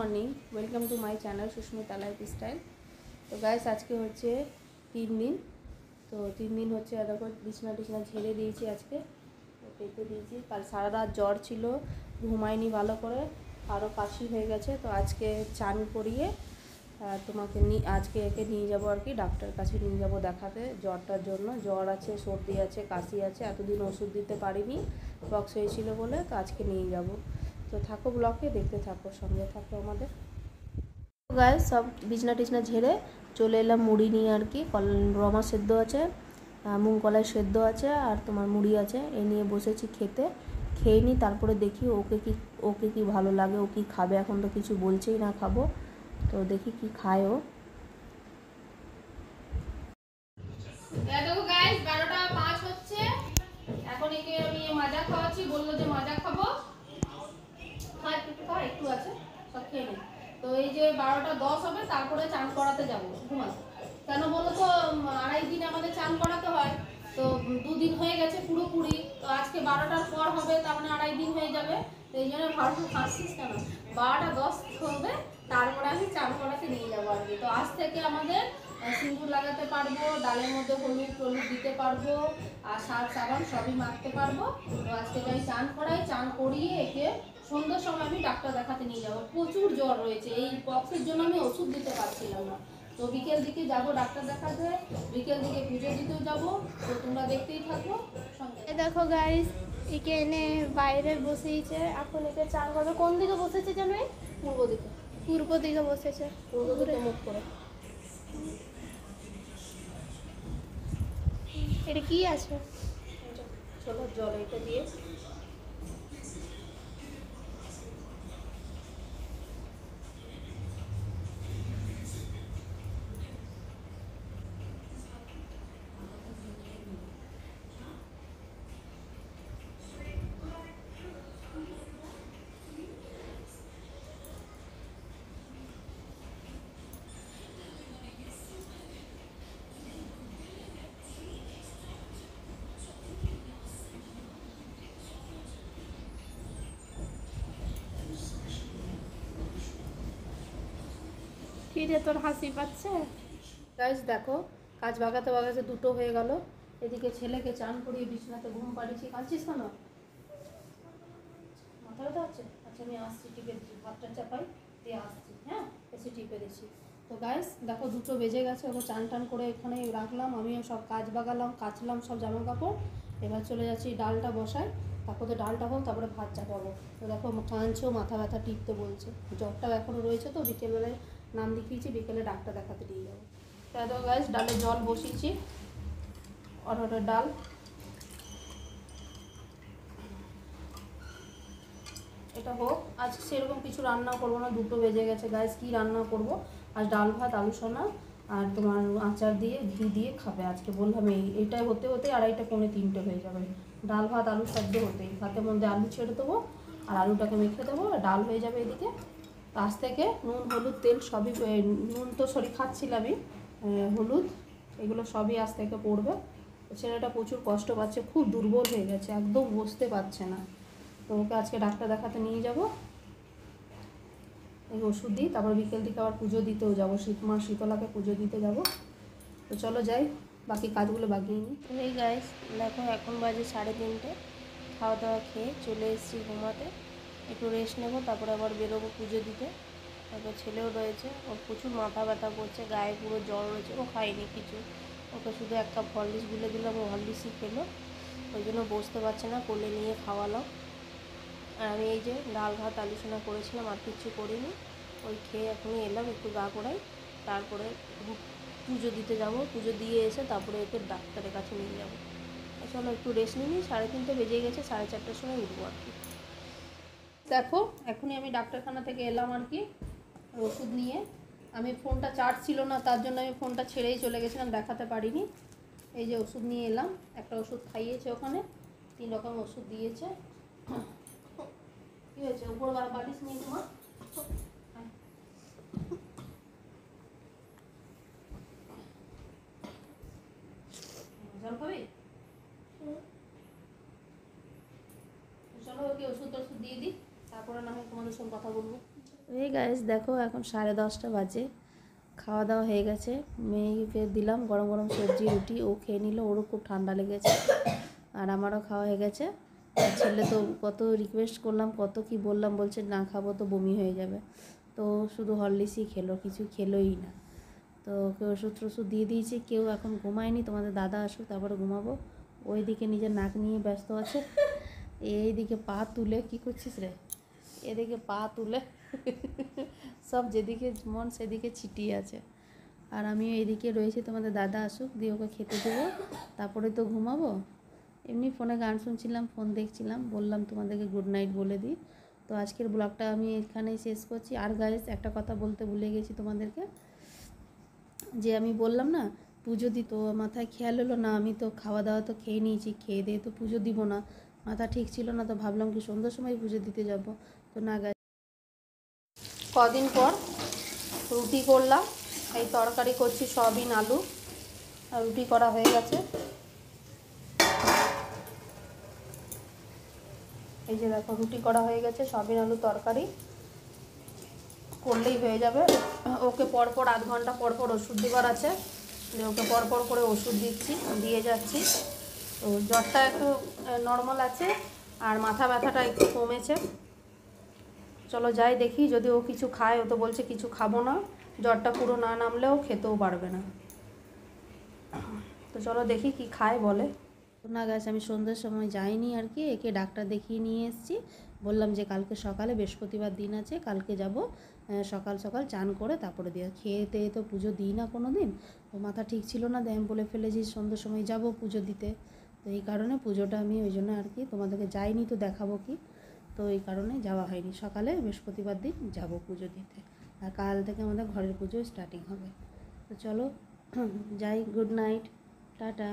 Morning, welcome to my channel Susmita Lifestyle. তো guys আজকে হচ্ছে 3 দিন। তো 3 দিন হচ্ছে দেখো বিছনা টিছনা ঝেড়ে দিয়েছি, আজকে পেতে দিয়েছি। কাল সারা রাত জ্বর ছিল, ঘুমায়নি ভালো করে, আরও কাশি হয়ে গেছে। তো আজকে চান করিয়ে তোমাকে আজকে একে নিয়ে যাবো আর কি, ডাক্তার কাছে নিয়ে যাবো দেখাতে জ্বরটার জন্য। জ্বর আছে, সর্দি আছে, কাশি আছে, এতদিন ওষুধ দিতে পারিনি, বক্স হয়েছিল বলে। তো আজকে নিয়ে যাব। তো থাকো ব্লগে, দেখতে থাকো, সঙ্গে থাকো আমাদের। গায়ে সব বিছনা টিছনা ঝেড়ে চলে এলাম মুড়ি নিয়ে আর কি। রমা সেদ্ধ আছে, মুগ কলাই সেদ্ধ আছে, আর তোমার মুড়ি আছে, এ নিয়ে বসেছি খেতে। খেয়ে নিই, তারপরে দেখি ওকে কি ভালো লাগে, ও কি খাবে। এখন তো কিছু বলছেই না খাবো, তো দেখি কি খায় ও। দেখো গাইস 12:05 হচ্ছে, এখন একে আমি মাজা খাওয়াচ্ছি। বললো যে মাজা খাবো, একটু আছে, সব খেয়ে নেই। তো এই যে 12:10 হবে, তারপরে চান করাতে যাবো ঘুমাতে। কেন বলো তো, 2.5 দিন আমাদের চান করাতে হয়। তো 2 দিন হয়ে গেছে পুরোপুরি, তো আজকে 12টার পর হবে, তার মানে 2.5 দিন হয়ে যাবে। তো এই জন্য ভাবছি হাসছিস কেন, 12:10 হবে, তারপরে আমি চান করাতে নিয়ে যাবো আর কি। তো আজ থেকে আমাদের সিঁদুর লাগাতে পারবো, ডালের মধ্যে হলুদ টলুদ দিতে পারবো, আর সার সাবান সবই মাখতে পারবো। তো আজকে যাই চান করাই, চান করিয়ে একে সন্ধ্যার সময় আমি ডাক্তার দেখাতে নিয়ে যাবো। প্রচুর জ্বর রয়েছে, এই বক্সের জন্য আমি ওষুধ দিতে পারছিলাম না। তো বিকেল দিকে যাবো ডাক্তার দেখাতে, বিকেল দিকে পুজো দিতেও যাবো। তো তোমরা দেখতেই থাকো সঙ্গে। দেখো গাইস, একে এনে বাইরে বসিয়েছে, এখন একে চান করবে। কোন দিকে বসেছে জানো? পূর্ব দিকে। পূর্ব দিকে বসেছে, পূর্ব দিকে মুখ করে। এটা কি আছে? ছোলার জল, এটা দিয়ে কি রে, তোর হাসি পাচ্ছে? গাইস দেখো, কাজ বাগাতে বাগাতে 2টো হয়ে গেল। এদিকে ছেলেকে চান করিয়ে বিছানাতে ঘুম পাড়িয়েছি। কাঁদছিস কেন? মাথা ব্যথা হচ্ছে? আচ্ছা আমি আসছি, টিপে দিচ্ছি, ভাতটা চাপাই দিয়ে আসছি। হ্যাঁ, এসে টিপে দিচ্ছি। তো গাইস দেখো 2টো বেজে গেছে, ওকে চান টান করে এখানে রাখলাম, আমিও সব কাজ বাগালাম, কাচলাম সব জামা কাপড়। এবার চলে যাচ্ছি ডালটা বসাই, তারপর তো ডালটা হোক, তারপরে ভাত চাপাবো। তো দেখো কাঁদছেও, মাথা ব্যথা টিপতে বলছে, জ্বরটাও এখনও রয়েছে। তো বিকেলবেলায় নাম লিখিয়েছি, বিকেলে ডাক্তার দেখাতে নিয়ে যাবো। তো দেখো গাইস ডালের জল বসিয়েছি, অরহরের ডাল। এটা হোক, আজ সেরকম কিছু রান্না করবো না, 2টো বেজে গেছে গাইস। কি রান্না করব আজ? ডাল ভাত, আলু সোনা, আর তোমার আচার দিয়ে ঘি দিয়ে খাবে আজকে। বললাম এইটাই হতে হতে 2:30 পৌনে 3টে হয়ে যাবে। ডাল ভাত আলু সেদ্ধ হতেই, ভাতের মধ্যে আলু ছেড়ে দেবো, আর আলুটাকে মেখে দেবো, আর ডাল হয়ে যাবে এদিকে। আজ থেকে নুন হলুদ তেল সবই, নুন তো খাচ্ছিলামই, হলুদ এগুলো সবই আজ থেকে পড়বে। ছেলেটা প্রচুর কষ্ট পাচ্ছে, খুব দুর্বল হয়ে গেছে, একদম বসতে পারছে না। তো ওকে আজকে ডাক্তার দেখাতে নিয়ে যাব, এই ওষুধ দিই, তারপর বিকেল দিকে আবার পুজো দিতেও যাবো, মা শীতলাকে পুজো দিতে যাব। তো চলো যাই, বাকি কাজগুলো বাগিয়ে নিই। এই গাইস দেখো, এখন বাজে 3:30, খাওয়া দাওয়া খেয়ে চলে এসেছি ঘুমাতে। একটু রেস্ট নেবো, তারপরে আবার বেরোবো পুজো দিতে। তারপর ছেলেও রয়েছে, ওর প্রচুর মাথা ব্যথা করছে, গায়ে পুরো জ্বর রয়েছে, ও খায়নি কিছু। ওকে শুধু 1 কাপ হরলিক্স গুলে দিলাম, ও হরলিক্সই খেলো, ওই জন্য বসতে পারছে না, কোলে নিয়ে খাওয়ালাম। আর আমি এই যে ডাল ভাত আলু সোনা করেছিলাম, আর কিছু করিনি, ওই খেয়ে এখনই এলাম, একটু গা করাই, তারপরে পুজো দিতে যাব। পুজো দিয়ে এসে তারপরে একে ডাক্তারের কাছে নিয়ে যাবো। চলো একটু রেস্ট নিই, 3:30 বেজে গেছে, 4:30টার সময় উঠবো আর কি। দেখো এখনই আমি ডাক্তারখানা থেকে এলাম আর কি, ওষুধ নিয়ে। আমি ফোনটা চার্জ ছিল না, তার জন্য আমি ফোনটা ছেড়েই চলে গেছিলাম, দেখাতে পারিনি। এই যে ওষুধ নিয়ে এলাম, একটা ওষুধ খাইয়েছে ওখানে, 3 রকম ওষুধ দিয়েছে। কি হয়েছে? উপর বালিশ নেই তোমার? জল খাবি? চলো ওকে ওষুধ টষুধ দিয়ে দিই, তারপরে না হয় তোমাদের সঙ্গে কথা বলবো। এই গাইস দেখো এখন 10:30 বাজে, খাওয়া দাওয়া হয়ে গেছে। মেয়েকে দিলাম গরম গরম সবজি রুটি, ও খেয়ে নিল, ওরও খুব ঠান্ডা লেগেছে। আর আমারও খাওয়া হয়ে গেছে। আর ছেলে তো কত রিকোয়েস্ট করলাম, কত কি বললাম, বলছে না খাবো তো বমি হয়ে যাবে। তো শুধু হরলিক্সই খেলো, কিছু খেলোই না। তো ওকে ওষুধ টষুধ দিয়ে দিয়েছি, কেউ এখন ঘুমায়নি, তোমাদের দাদা আসুক তারপরে ঘুমাবো। ওইদিকে নিজের নাক নিয়ে ব্যস্ত আছে, এইদিকে পা তুলে কি করছিস রে, এদিকে পা তুলে সব যেদিকে মন সেদিকে ছিটিয়ে আছে। আর আমিও এদিকে রয়েছি, তোমাদের দাদা আসুক, দিয়ে ওকে খেতে দেবো, তারপরে তো ঘুমাবো। এমনি ফোনে গান শুনছিলাম, ফোন দেখছিলাম, বললাম তোমাদেরকে গুড নাইট বলে দিই। তো আজকের ব্লগটা আমি এখানেই শেষ করছি। আর গাইস একটা কথা বলতে ভুলে গেছি তোমাদেরকে, যে আমি বললাম না পুজো দিত, মাথায় খেয়াল হলো না, আমি তো খাওয়া দাওয়া তো খেয়ে নিয়েছি, খেয়ে দিয়ে তো পুজো দিব না, মাথা ঠিক ছিল না। তো ভাবলাম কি সন্ধ্যার সময় পুজো দিতে যাব। তো না গাইস, কদিন পর রুটি করলাম, এই তরকারি করছি সয়াবিন আলু, আর রুটি করা হয়ে গেছে। এই যে দেখো রুটি করা হয়ে গেছে, সয়াবিন আলু তরকারি করলেই হয়ে যাবে। ওকে পরপর আধ ঘন্টা পরপর ওষুধ দেওয়ার আছে, ওকে পরপর করে ওষুধ দিচ্ছি, দিয়ে যাচ্ছি। তো জ্বরটা একটু নর্মাল আছে, আর মাথা ব্যথাটা একটু কমেছে। চলো যাই দেখি, যদি ও কিছু খায়, ও তো বলছে কিছু খাবো না, জ্বরটা পুরো না নামলেও খেতেও পারবে না। তো চলো দেখি কি খায় বলে। না গাছ, আমি সন্ধ্যের সময় যাইনি আর কি, একে ডাক্তার দেখিয়ে নিয়ে এসেছি। বললাম যে কালকে সকালে, বৃহস্পতিবার দিন আছে, কালকে যাব, সকাল সকাল চান করে তারপরে দিয়ে খেয়ে তো পুজো দিই না কোনো দিন। তো মাথা ঠিক ছিল না, দিয়ে আমি বলে ফেলেছি সন্ধ্যের সময় যাব পুজো দিতে। তো এই কারণে পুজোটা আমি ওই জন্য আর কি তোমাদেরকে যাইনি, তো দেখাবো কি, তো এই কারণে যাওয়া হয়নি। সকালে বৃহস্পতিবার দিন যাব পুজো দিতে, আর কাল থেকে আমাদের ঘরের পুজো স্টার্টিং হবে। তো চলো যাই, গুড নাইট, টাটা।